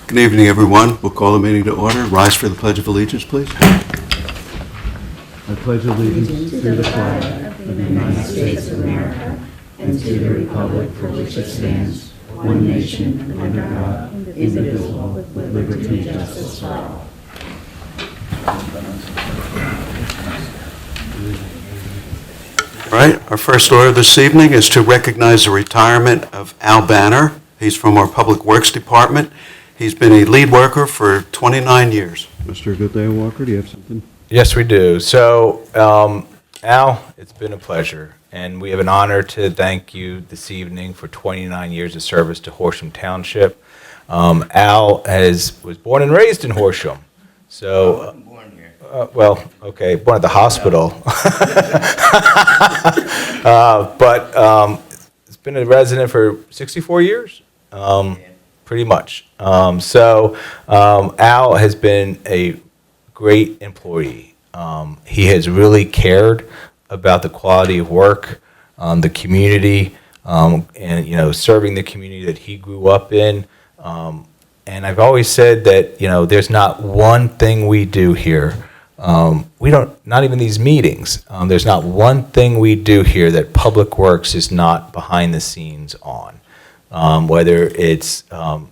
Good evening, everyone. We'll call the meeting to order. Rise for the Pledge of Allegiance, please. I pledge allegiance to the flag of the United States of America and to the republic for which it stands, one nation, under God, indivisible, with liberty and justice for all. All right, our first order this evening is to recognize the retirement of Al Banner. He's from our Public Works Department. He's been a lead worker for 29 years. Mr. Goodale Walker, do you have something? Yes, we do. So, Al, it's been a pleasure, and we have an honor to thank you this evening for 29 years of service to Horsham Township. Al was born and raised in Horsham. So, I wasn't born here. Born at the hospital. But it's been a resident for 64 years, pretty much. Al has been a great employee. He has really cared about the quality of work, the community, and serving the community that he grew up in. And I've always said that there's not one thing we do here. Not even these meetings. There's not one thing we do here that Public Works is not behind the scenes on. Whether it's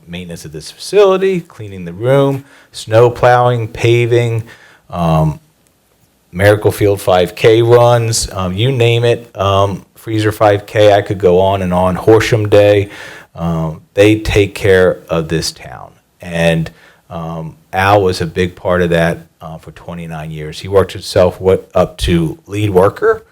maintenance of this facility, cleaning the room, snow plowing, paving, Miracle Field 5K runs, you name it, Freezer 5K, I could go on and on, Horsham Day, they take care of this town. And Al was a big part of that for 29 years. He worked himself up to lead worker,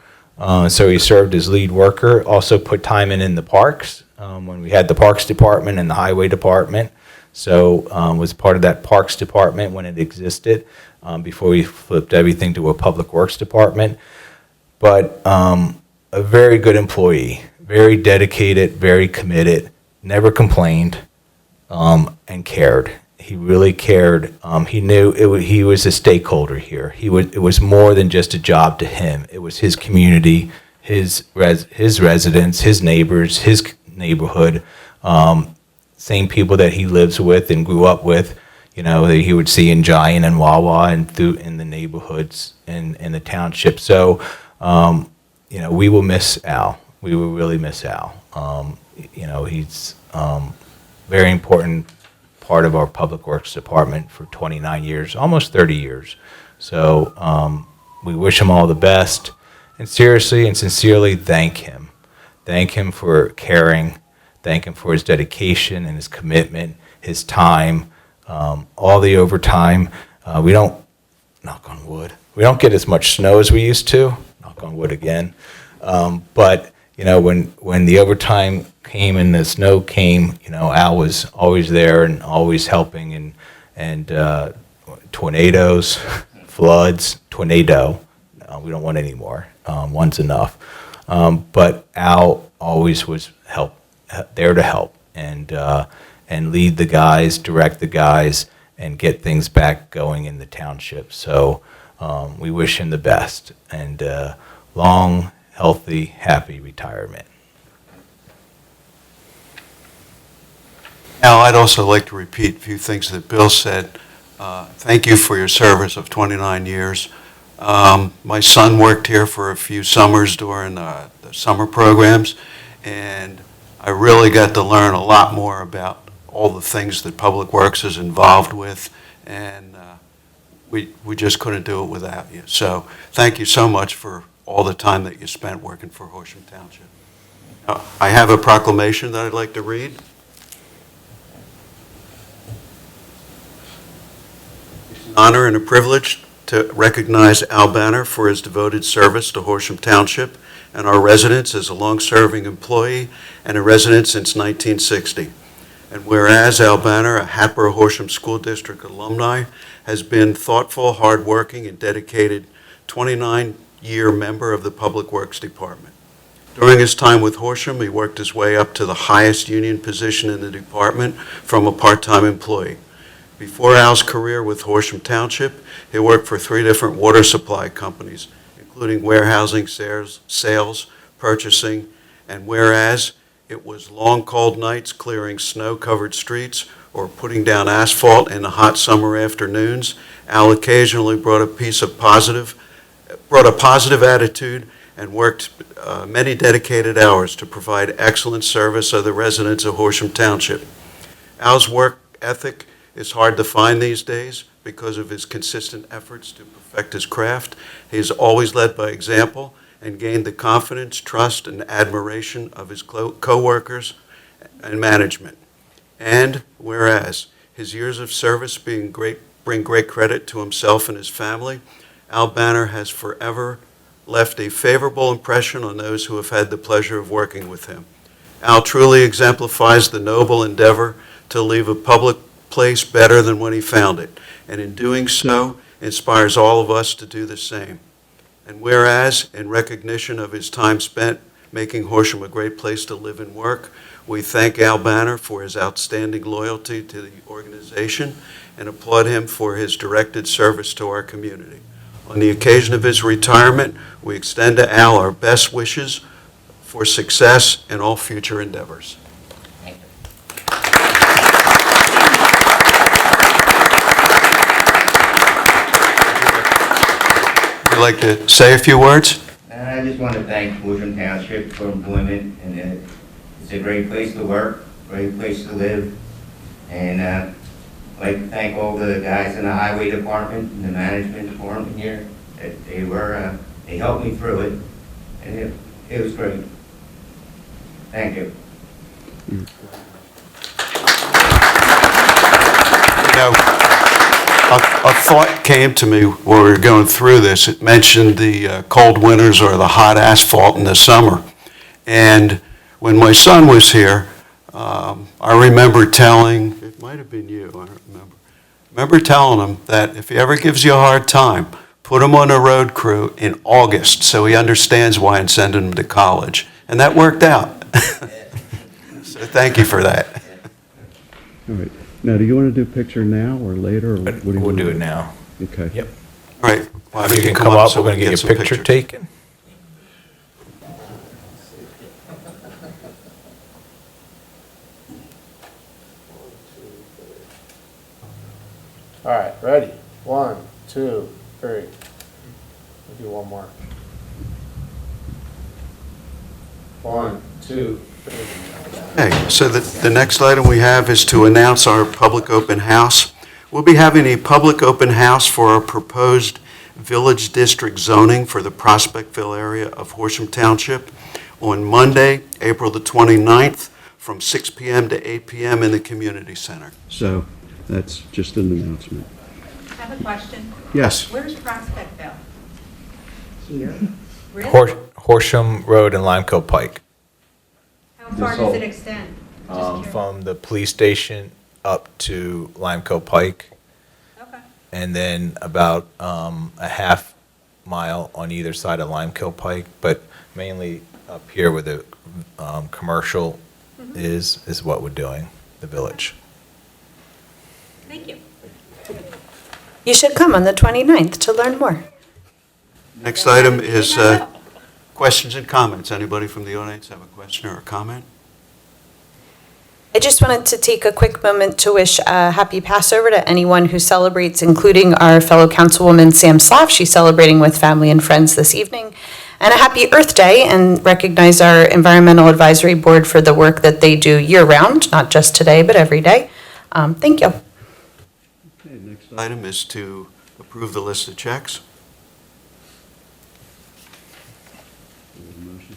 so he served as lead worker, also put time in the parks, when we had the Parks Department and the Highway Department. So was part of that Parks Department when it existed, before we flipped everything to a Public Works Department. But a very good employee, very dedicated, very committed, never complained, and cared. He really cared. He knew he was a stakeholder here. It was more than just a job to him. It was his community, his residents, his neighbors, his neighborhood, same people that he lives with and grew up with, that he would see in Giant and Wawa and in the neighborhoods and in the township. So, we will miss Al. We will really miss Al. He's very important part of our Public Works Department for 29 years, almost 30 years. So we wish him all the best, and seriously and sincerely thank him. Thank him for caring. Thank him for his dedication and his commitment, his time, all the overtime. We don't, knock on wood, we don't get as much snow as we used to, knock on wood again. But when the overtime came and the snow came, Al was always there and always helping, and tornadoes, floods, tornado, we don't want any more. One's enough. But Al always was there to help and lead the guys, direct the guys, and get things back going in the township. So we wish him the best and long, healthy, happy retirement. Al, I'd also like to repeat a few things that Bill said. Thank you for your service of 29 years. My son worked here for a few summers during the summer programs, and I really got to learn a lot more about all the things that Public Works is involved with, and we just couldn't do it without you. So thank you so much for all the time that you spent working for Horsham Township. I have a proclamation that I'd like to read. It's an honor and a privilege to recognize Al Banner for his devoted service to Horsham Township and our residents as a long-serving employee and a resident since 1960. And whereas Al Banner, a Hatboro Horsham School District alumni, has been thoughtful, hardworking, and dedicated 29-year member of the Public Works Department. During his time with Horsham, he worked his way up to the highest union position in the department from a part-time employee. Before Al's career with Horsham Township, he worked for 3 different water supply companies, including warehousing, sales, purchasing, and whereas it was long, cold nights clearing snow-covered streets, or putting down asphalt in the hot summer afternoons. Al occasionally brought a positive attitude and worked many dedicated hours to provide excellent service to the residents of Horsham Township. Al's work ethic is hard to find these days because of his consistent efforts to perfect his craft. He has always led by example and gained the confidence, trust, and admiration of his co-workers and management. And whereas his years of service bring great credit to himself and his family, Al Banner has forever left a favorable impression on those who have had the pleasure of working with him. Al truly exemplifies the noble endeavor to leave a public place better than when he found it, and in doing so, inspires all of us to do the same. And whereas, in recognition of his time spent making Horsham a great place to live and work, we thank Al Banner for his outstanding loyalty to the organization and applaud him for his directed service to our community. On the occasion of his retirement, we extend to Al our best wishes for success in all future endeavors. Would you like to say a few words? I just want to thank Horsham Township for employment, and it's a great place to work, great place to live, and I'd like to thank all the guys in the highway department and the management department here. They helped me through it, and it was great. Thank you. You know, a thought came to me while we were going through this. It mentioned the cold winters or the hot asphalt in the summer. And when my son was here, I remember telling, it might have been you, I don't remember telling him that if he ever gives you a hard time, put him on a road crew in August so he understands why and send him to college. And that worked out. So thank you for that. All right. Now, do you want to do picture now or later? Or what do you We'll want do to it now. Okay. Yep. All right. Well, If you can come up, so we're we going to can get some your picture pictures. taken. All right, ready? 1, 2, 3. We'll do one more. 1, 2, 3. Okay, so the next item we have is to announce our public open house. We'll be having a public open house for our proposed village district zoning for the Prospectville area of Horsham Township on Monday, April the 29th, from 6 p.m. to 8 p.m. in the community center. So that's just an announcement. I have a question. Yes. Where's Prospectville? Here. Really? Horsham Road and Limeco Pike. How far does it extend? Just curious. From the police station up to Limeco Pike, Okay. and then about a half mile on either side of Limeco Pike, but mainly up here where the commercial is what we're doing, the village. Thank you. You should come on the 29th to learn more. Next item is questions and comments. Anybody from the audience have a question or a comment? I just wanted to take a quick moment to wish a happy Passover to anyone who celebrates, including our fellow Councilwoman Sam Slav. She's celebrating with family and friends this evening. And a happy Earth Day, and recognize our Environmental Advisory Board for the work that they do year-round, not just today, but every day. Thank you. Okay, next Item is to approve the list of checks. motion.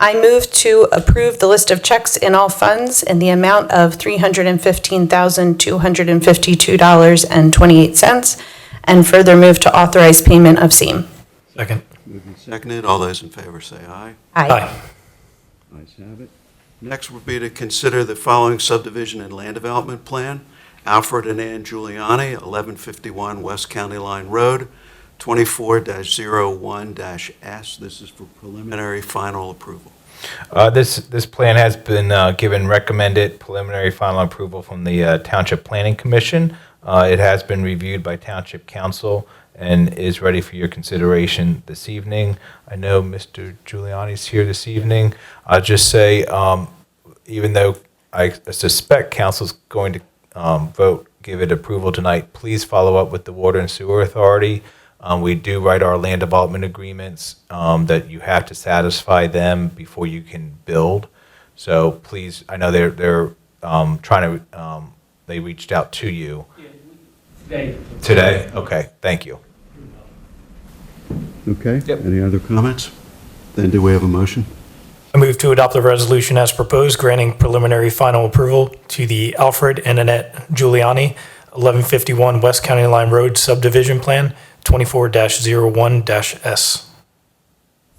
I move to approve the list of checks in all funds in the amount of $315,252.28, and further move to authorize payment of same. Second. Moved and Seconded. All those in favor say aye. Aye. ayes have it. Next would be to consider the following subdivision and land development plan. Alfred and Ann Giuliani, 1151 West County Line Road, 24-01-S. This is for preliminary final approval. This plan has been given recommended preliminary final approval from the Township Planning Commission. It has been reviewed by Township Council and is ready for your consideration this evening. I know Mr. Giuliani's here this evening. I'll just say, even though I suspect council's going to give it approval tonight. Please follow up with the Water and Sewer Authority. We do write our land development agreements that you have to satisfy them before you can build. So please, I know they're trying to, they reached out to you. Today? Okay, thank you. Okay? Yep. Any other comments? Then do we have a motion? I move to adopt the resolution as proposed, granting preliminary final approval to the Alfred and Annette Giuliani, 1151 West County Line Road subdivision plan, 24-01-S.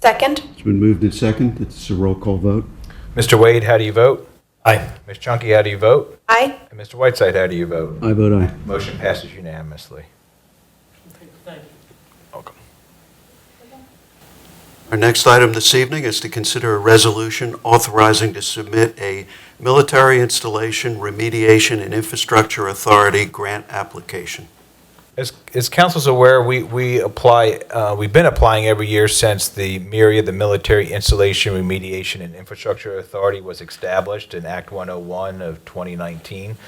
Second? It's been moved and second. It's a roll call vote. Mr. Wade, how do you vote? Aye. Ms. Chunky, how do you vote? Aye. And Mr. Whiteside, how do you vote? I vote aye. Motion passes unanimously. Welcome. Our next item this evening is to consider a resolution authorizing to submit a Military Installation Remediation and Infrastructure Authority grant application. As council's aware, we apply, we've been applying every year since the MIRIA, the Military Installation Remediation and Infrastructure Authority, was established in Act 101 of 2019.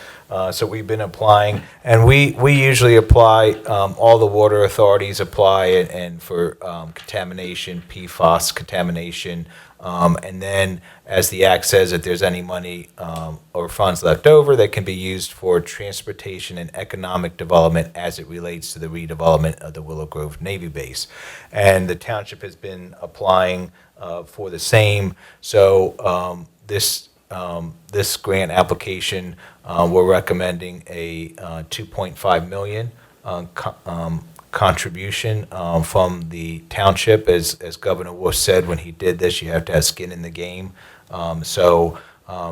So we've been applying, and we usually apply, all the water authorities apply, and for contamination, PFAS contamination, and then, as the Act says, if there's any money or funds left over, that can be used for transportation and economic development as it relates to the redevelopment of the Willow Grove Navy Base. And the township has been applying for the same. So this grant application, we're recommending a $2.5 million contribution from the township. As Governor Wolf said when he did this, you have to have skin in the game. So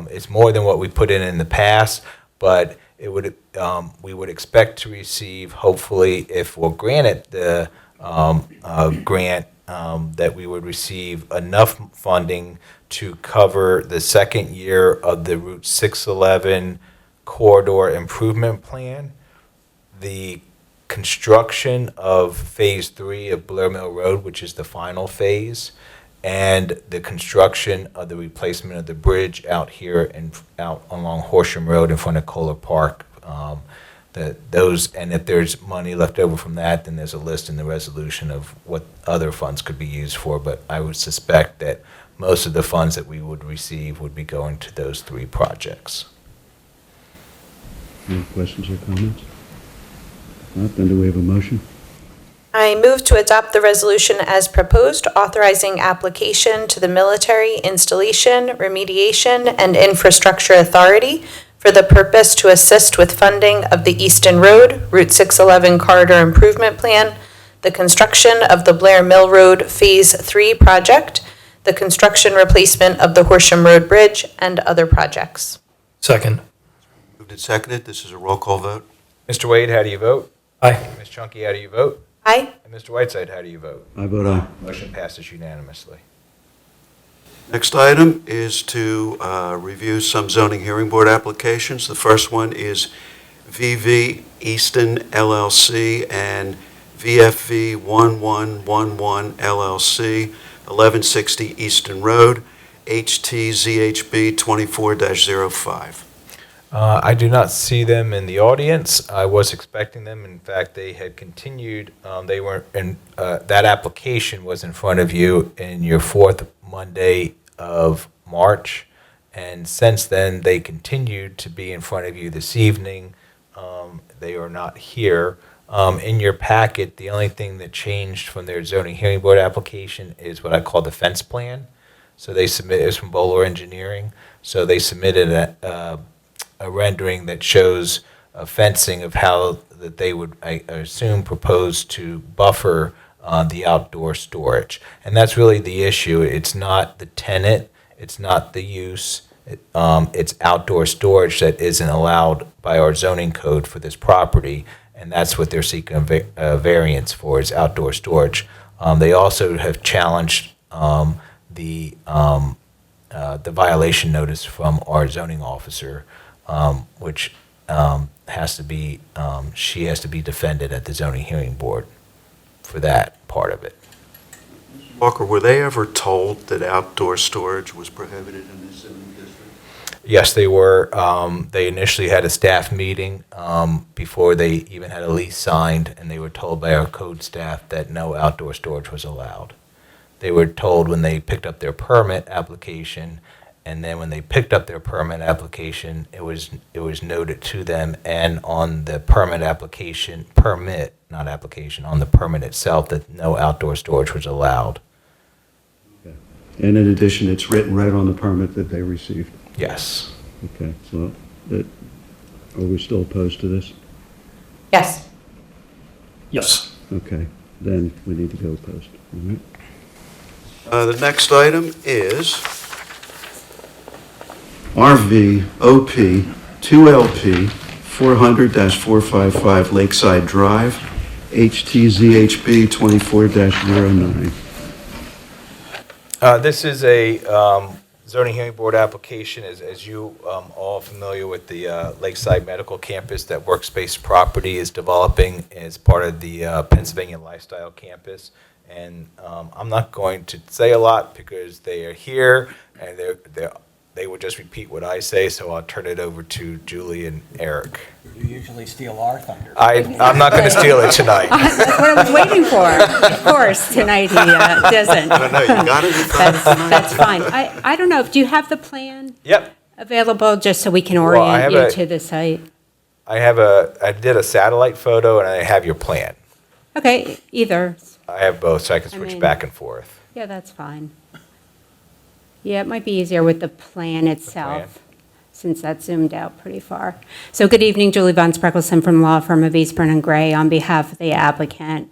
it's more than what we put in the past, but it would we would expect to receive, hopefully, if we're granted the grant, that we would receive enough funding to cover the second year of the Route 611 corridor improvement plan, the construction of Phase 3 of Blair Mill Road, which is the final phase, and the construction of the replacement of the bridge out here and out along Horsham Road in front of Kohler Park. And if there's money left over from that, then there's a list in the resolution of what other funds could be used for. But I would suspect that most of the funds that we would receive would be going to those three projects. Any questions or comments? If not, then do we have a motion? I move to adopt the resolution as proposed, authorizing application to the Military Installation, Remediation, and Infrastructure Authority for the purpose to assist with funding of the Easton Road, Route 611 Corridor Improvement Plan, the construction of the Blair Mill Road Phase 3 project, the construction replacement of the Horsham Road Bridge, and other projects. Second. Moved and seconded. This is a roll call vote. Mr. Wade, how do you vote? Aye. Ms. Chunky, how do you vote? Aye. And Mr. Whiteside, how do you vote? I vote aye. Motion passes unanimously. Next item is to review some zoning hearing board applications. The first one is VV Easton LLC and VFV 1111 LLC, 1160 Easton Road, HTZHB 24-05. I do not see them in the audience. I was expecting them. In fact, they had continued. They were in that application was in front of you in your fourth Monday of March, and since then they continued to be in front of you this evening. They are not here. In your packet, the only thing that changed from their zoning hearing board application is what I call the fence plan. So they submitted, it's from Bowler Engineering. So they submitted a rendering that shows a fencing of how that they would, I assume, propose to buffer the outdoor storage. And that's really the issue. It's not the tenant, it's not the use, it's outdoor storage that isn't allowed by our zoning code for this property, and that's what they're seeking a variance for, is outdoor storage. They also have challenged the violation notice from our zoning officer, which has to be, she has to be defended at the zoning hearing board for that part of it. Walker, were they ever told that outdoor storage was prohibited in this zoning district? Yes, they were. They initially had a staff meeting before they even had a lease signed, and they were told by our code staff that no outdoor storage was allowed. They were told when they picked up their permit application, and then when they picked up their permit application, it was noted to them and on the permit on the permit itself that no outdoor storage was allowed. And in addition, it's written right on the permit that they received. Yes. Okay, well, are we still opposed to this? Yes. Yes. Okay, then we need to go opposed. All right. The next item is RVOP 2LP 400-455 Lakeside Drive, HTZHB 24-09. This is a zoning hearing board application, as you all familiar with the Lakeside Medical Campus that Workspace Property is developing as part of the Pennsylvania Lifestyle Campus. And I'm not going to say a lot because they are here and they will just repeat what I say, so I'll turn it over to Julie and Eric. You usually steal our thunder. I'm not going to steal it tonight. That's what I was waiting for. Of course, tonight he doesn't. I don't know, you got it? That's fine. I don't know, do you have the plan Yep. available, just so we can Well, I orient have you a- to the site? I did a satellite photo and I have your plan. Okay, either. I have both, so I can I switch mean- back and forth. Yeah, that's fine. Yeah, it might be easier with the plan itself, since that's zoomed out pretty far. So good evening, Julie Von Spreckelson from the law firm of Eastburn and Gray on behalf of the applicant.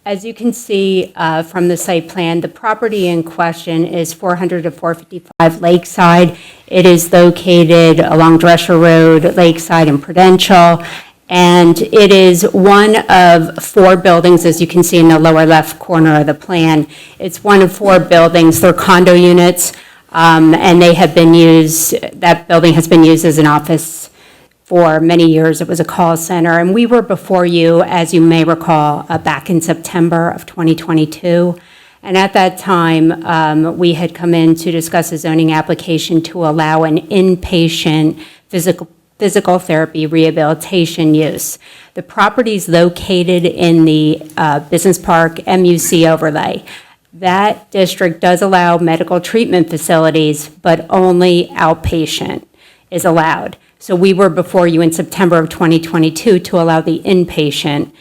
As you can see from the site plan, the property in question is 400 to 455 Lakeside. It is located along Drescher Road, Lakeside and Prudential. And it is one of 4 buildings, as you can see in the lower left corner of the plan. It's one of 4 buildings. They're condo units, and they have been used, that building has been used as an office for many years. It was a call center. And we were before you, as you may recall, back in September of 2022. And at that time, we had come in to discuss a zoning application to allow an inpatient physical therapy rehabilitation use. The property is located in the Business Park MUC overlay. That district does allow medical treatment facilities, but only outpatient is allowed. So we were before you in September of 2022 to allow the inpatient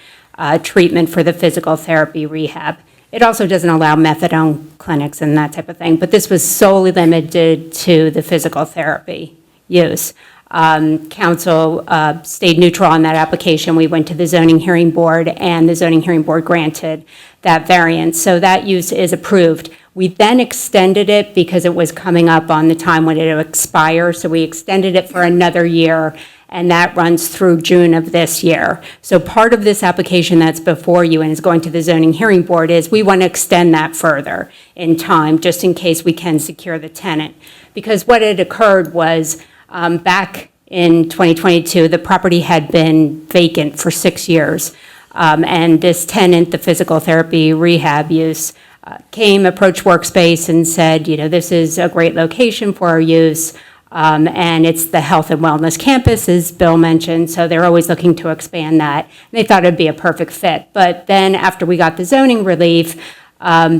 treatment for the physical therapy rehab. It also doesn't allow methadone clinics and that type of thing, but this was solely limited to the physical therapy use. Council stayed neutral on that application. We went to the zoning hearing board, and the zoning hearing board granted that variance. So that use is approved. We then extended it because it was coming up on the time when it would expire. So we extended it for another year, and that runs through June of this year. So part of this application that's before you and is going to the zoning hearing board is we want to extend that further in time, just in case we can secure the tenant. Because what had occurred was, back in 2022, the property had been vacant for 6 years. And this tenant, the physical therapy rehab use, approached Workspace and said, this is a great location for our use. And it's the health and wellness campus, as Bill mentioned, so they're always looking to expand that. They thought it'd be a perfect fit. But then after we got the zoning relief,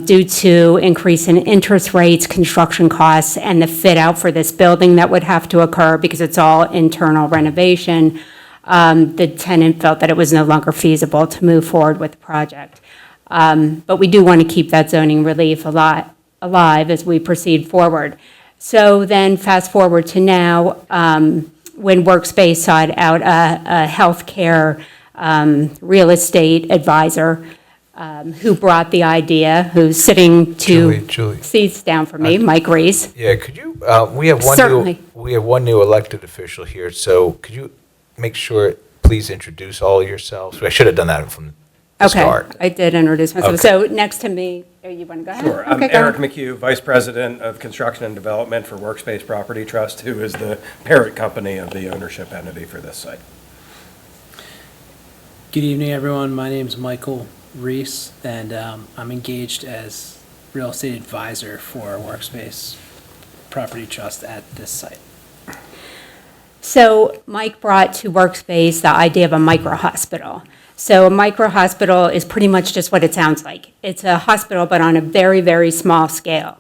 due to increase in interest rates, construction costs, and the fit out for this building that would have to occur because it's all internal renovation, the tenant felt that it was no longer feasible to move forward with the project. But we do want to keep that zoning relief alive as we proceed forward. So then fast forward to now, when Workspace sought out a healthcare real estate advisor, who brought the idea, who's sitting Julie. seats down from me, Mike Reese. Yeah, could you, we have Certainly. one new elected official here, so could you make sure, please introduce all of yourselves? I should have done that from the Okay, start. I did introduce myself. Okay. So next to me, you want to go ahead? Sure. I'm Okay, go Eric ahead. McHugh, Vice President of Construction and Development for Workspace Property Trust, who is the parent company of the ownership entity for this site. Good evening, everyone. My name is Michael Reese, and I'm engaged as real estate advisor for Workspace. property trust at this site. So Mike brought to Workspace the idea of a micro-hospital. So a micro-hospital is pretty much just what it sounds like. It's a hospital, but on a very, very small scale.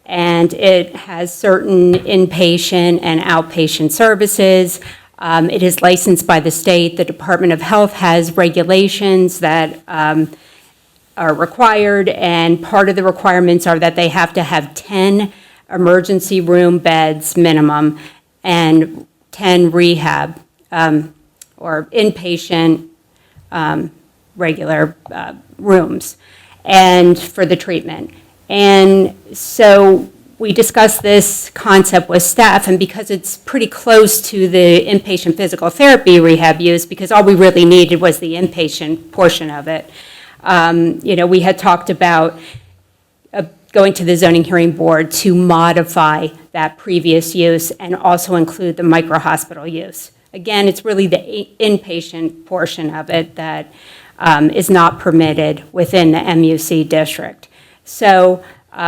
And it has certain inpatient and outpatient services. It is licensed by the state. The Department of Health has regulations that are required, and part of the requirements are that they have to have 10 emergency room beds minimum and 10 rehab or inpatient regular rooms and for the treatment. And so we discussed this concept with staff, and because it's pretty close to the inpatient physical therapy rehab use, because all we really needed was the inpatient portion of it, we had talked about going to the zoning hearing board to modify that previous use and also include the micro-hospital use. Again, it's really the inpatient portion of it that is not permitted within the MUC district. So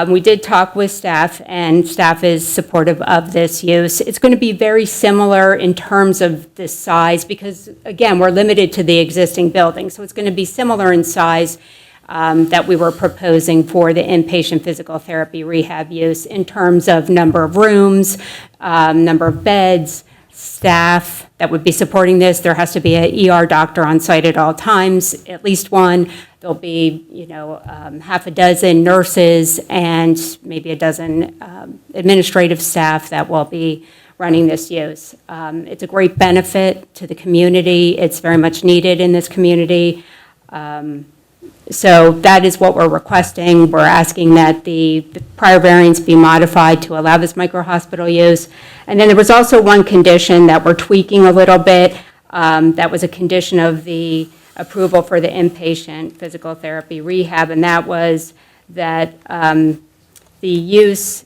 we did talk with staff, and staff is supportive of this use. It's going to be very similar in terms of the size because, again, we're limited to the existing building. So it's going to be similar in size that we were proposing for the inpatient physical therapy rehab use in terms of number of rooms, number of beds, staff that would be supporting this. There has to be an ER doctor on site at all times, at least one. There'll be, half a dozen nurses and maybe a dozen administrative staff that will be running this use. It's a great benefit to the community. It's very much needed in this community. So that is what we're requesting. We're asking that the prior variance be modified to allow this micro-hospital use. And then there was also one condition that we're tweaking a little bit. That was a condition of the approval for the inpatient physical therapy rehab, and that was that the use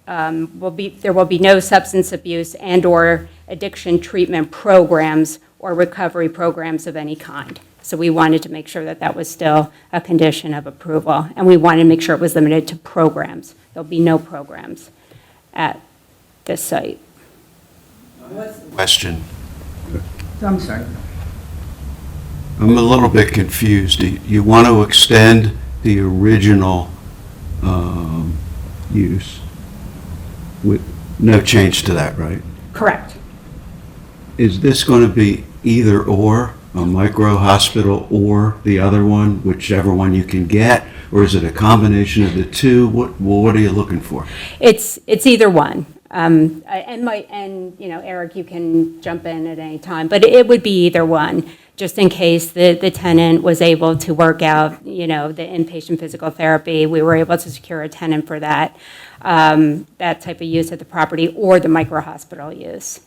there will be no substance abuse and/or addiction treatment programs or recovery programs of any kind. So we wanted to make sure that that was still a condition of approval, and we wanted to make sure it was limited to programs. There'll be no programs at this site. Question. I'm sorry. I'm a little bit confused. You want to extend the original use with no change to that, right? Correct. Is this going to be either or, a micro-hospital or the other one, whichever one you can get? Or is it a combination of the two? What are you looking for? It's either one. Eric, you can jump in at any time, but it would be either one, just in case the tenant was able to work out, the inpatient physical therapy. We were able to secure a tenant for that type of use at the property, or the micro-hospital use.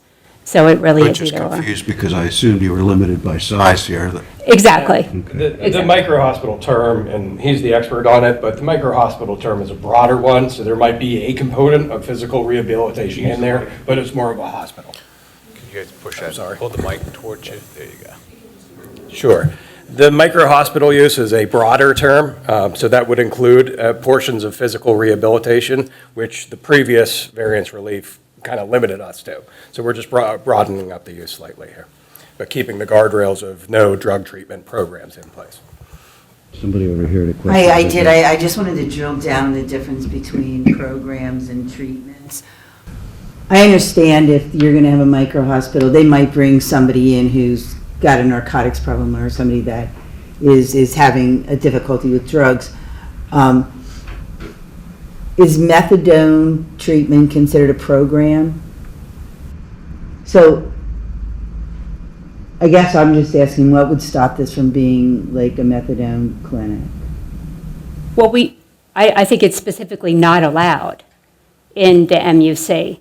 So it really I'm is just either or. confused because I assumed you were limited by size here. Exactly. The micro-hospital term, and he's the expert on it, but the micro-hospital term is a broader one, so there might be a component of physical rehabilitation in there, but it's more of a hospital. Can you guys push that? Sorry. Hold the mic towards you. There you go. Sure. The micro-hospital use is a broader term, so that would include portions of physical rehabilitation, which the previous variance relief kind of limited us to. So we're just broadening up the use slightly here, but keeping the guardrails of no drug treatment programs in place. Somebody over here had a question. I did. I just wanted to drill down the difference between programs and treatments. I understand if you're going to have a micro-hospital, they might bring somebody in who's got a narcotics problem or somebody that is having a difficulty with drugs. Is methadone treatment considered a program? So I guess I'm just asking, what would stop this from being like a methadone clinic? Well, I think it's specifically not allowed in the MUC.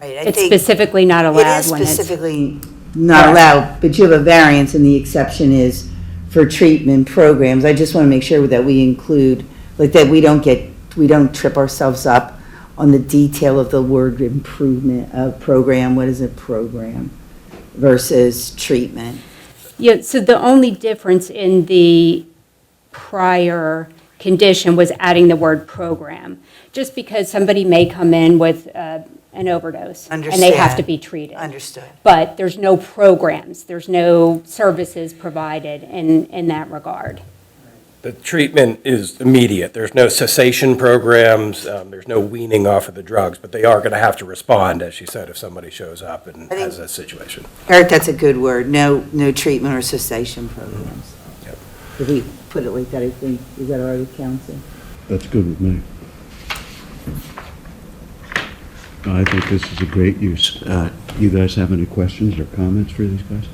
Right, It's specifically not allowed It is when it's. specifically not allowed, but you have a variance and the exception is for treatment programs. I just want to make sure that we include, like, that we don't trip ourselves up on the detail of the word improvement of program. What is a program versus treatment? Yeah, so the only difference in the prior condition was adding the word program, just because somebody may come in with an overdose. And they have to be treated. Understood. But there's no programs, there's no services provided in that regard. The treatment is immediate. There's no cessation programs, there's no weaning off of the drugs, but they are going to have to respond, as she said, if somebody shows up and think- has a situation. Eric, that's a good word. No treatment or cessation programs. Yep. If we put it like that, I think, is that all right with council? That's good with me. I think this is a great use. You guys have any questions or comments for these guys?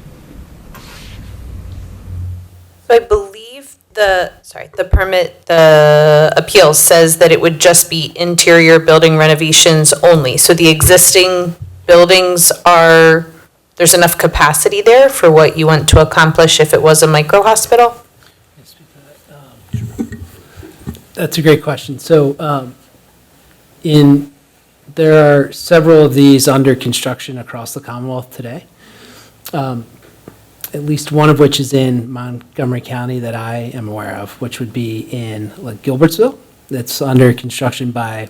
So I believe the appeal says that it would just be interior building renovations only. So the existing buildings there's enough capacity there for what you want to accomplish if it was a micro hospital? That's a great question. So there are several of these under construction across the Commonwealth today. At least one of which is in Montgomery County that I am aware of, which would be in like Gilbertsville. That's under construction by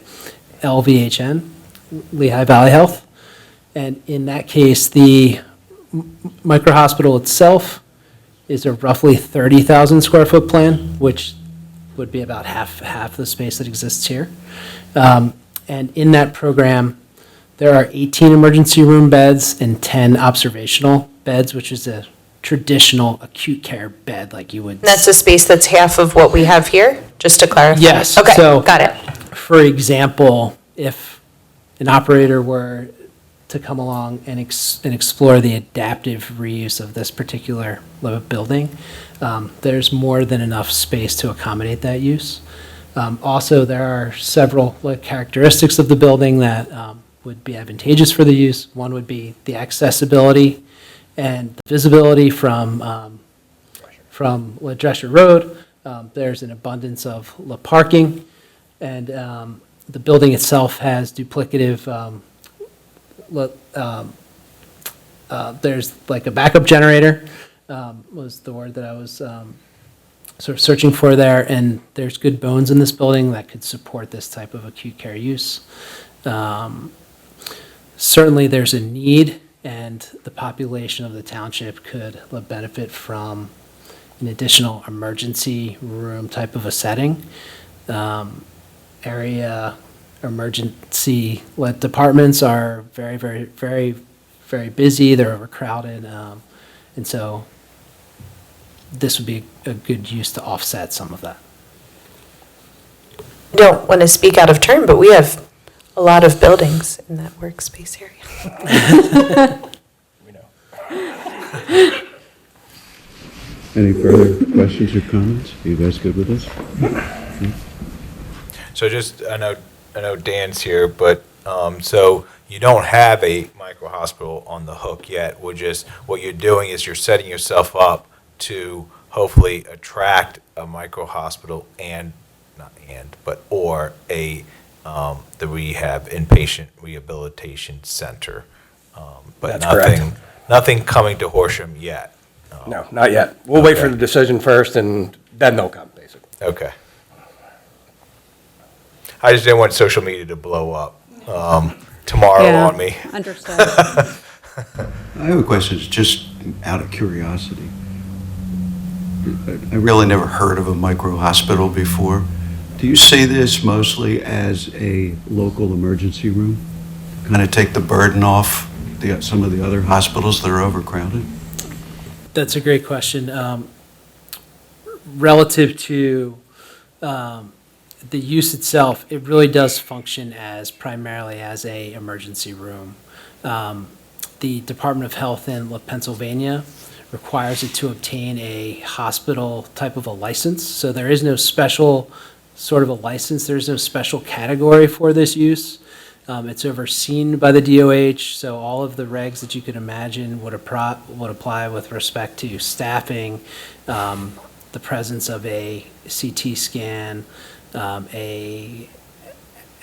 LVHN, Lehigh Valley Health. And in that case, the micro hospital itself is a roughly 30,000 square foot plan, which would be about half the space that exists here. And in that program, there are 18 emergency room beds and 10 observational beds, which is a traditional acute care bed like you would. And that's a space that's half of what we have here, just to clarify? Yes. Okay, So, got it. for example, if an operator were to come along and explore the adaptive reuse of this particular building, there's more than enough space to accommodate that use. Also, there are several characteristics of the building that would be advantageous for the use. One would be the accessibility and the visibility from Drescher Road. There's an abundance of parking, and the building itself has duplicative, there's like a backup generator, was the word that I was sort of searching for there, and there's good bones in this building that could support this type of acute care use. Certainly, there's a need, and the population of the township could benefit from an additional emergency room type of a setting. Area emergency departments are very, very, very, very busy. They're overcrowded, and so this would be a good use to offset some of that. I don't want to speak out of turn, but we have a lot of buildings in that workspace area. We know. Any further questions or comments? Are you guys good with this? So just, I know Dan's here, but, so you don't have a micro hospital on the hook yet. What you're doing is you're setting yourself up to hopefully attract a micro hospital or the rehab inpatient rehabilitation center. But That's correct. nothing coming to Horsham yet. No, not yet. We'll wait for the decision first, and then they'll come, basically. Okay. I just didn't want social media to blow up tomorrow Yeah, on me. Understood. I have a question, just out of curiosity. I really never heard of a micro-hospital before. Do you see this mostly as a local emergency room? Kind of take the burden off some of the other hospitals that are overcrowded? That's a great question. Relative to the use itself, it really does function primarily as a emergency room. The Department of Health in Pennsylvania requires it to obtain a hospital type of a license. So there is no special sort of a license. There's no special category for this use. It's overseen by the DOH, so all of the regs that you could imagine would apply with respect to staffing, the presence of a CT scan, a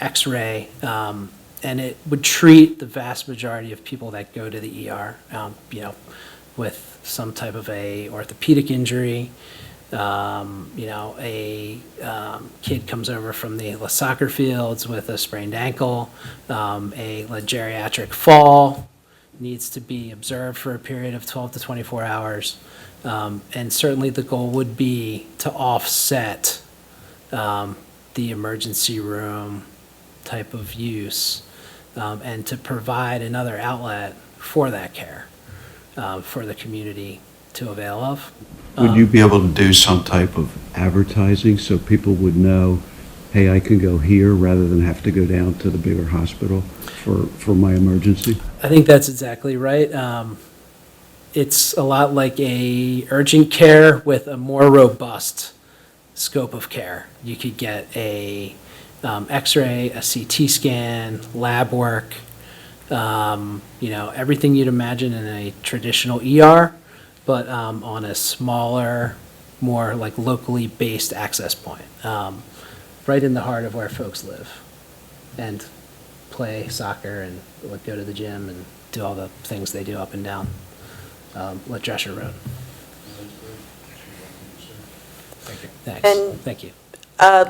X-ray, and it would treat the vast majority of people that go to the ER, with some type of a orthopedic injury, A kid comes over from the soccer fields with a sprained ankle, a geriatric fall needs to be observed for a period of 12 to 24 hours. And certainly the goal would be to offset the emergency room type of use and to provide another outlet for that care for the community to avail of. Would you be able to do some type of advertising so people would know, hey, I can go here rather than have to go down to the bigger hospital for my emergency? I think that's exactly right. It's a lot like a urgent care with a more robust scope of care. You could get a X-ray, a CT scan, lab work, everything you'd imagine in a traditional ER, but on a smaller, more like locally based access point, right in the heart of where folks live and play soccer and go to the gym and do all the things they do up and down La Drescher Road. Thanks. And- Thank you.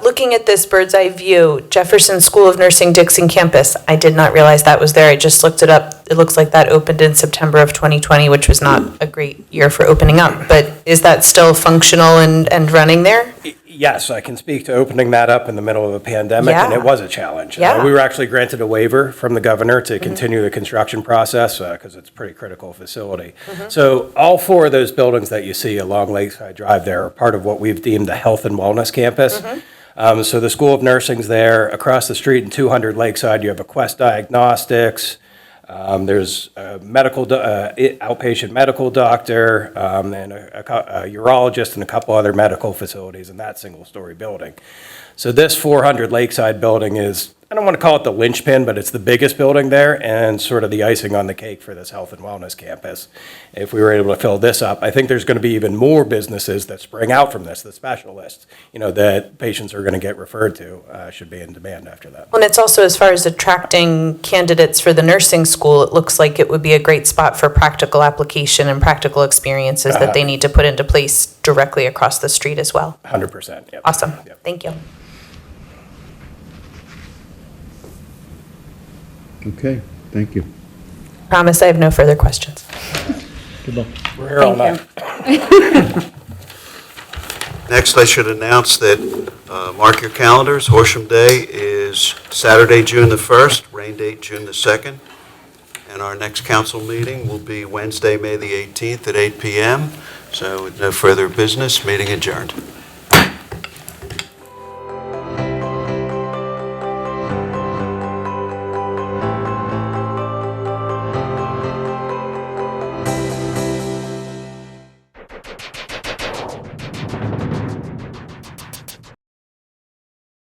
Looking at this bird's eye view, Jefferson School of Nursing Dixon campus, I did not realize that was there. I just looked it up. It looks like that opened in September of 2020, which was not a great year for opening up. But is that still functional and running there? Yes, I can speak to opening that up in the middle of a pandemic, and Yeah. it was a challenge. Yeah. We were actually granted a waiver from the governor to continue the construction process, because it's a pretty critical facility. So all four of those buildings that you see along Lakeside Drive there are part of what we've deemed a health and wellness campus. So the School of Nursing's there. Across the street in 200 Lakeside, you have a Quest Diagnostics. There's a outpatient medical doctor, and a urologist and a couple other medical facilities in that single-story building. So this 400 Lakeside building is, I don't want to call it the linchpin, but it's the biggest building there and sort of the icing on the cake for this health and wellness campus. If we were able to fill this up, I think there's going to be even more businesses that spring out from this, the specialists, that patients are going to get referred to, should be in demand after that. Well, and it's also, as far as attracting candidates for the nursing school, it looks like it would be a great spot for practical application and practical experiences that they need to put into place directly across the street as well. 100%, yep. Awesome. Yep. Thank you. Okay, thank you. Promise I have no further questions. We're here all night. Next, I should announce that, mark your calendars, Horsham Day is Saturday, June the 1st, rain date June the 2nd, and our next council meeting will be Wednesday, May the 18th at 8 p.m. So with no further business, meeting adjourned.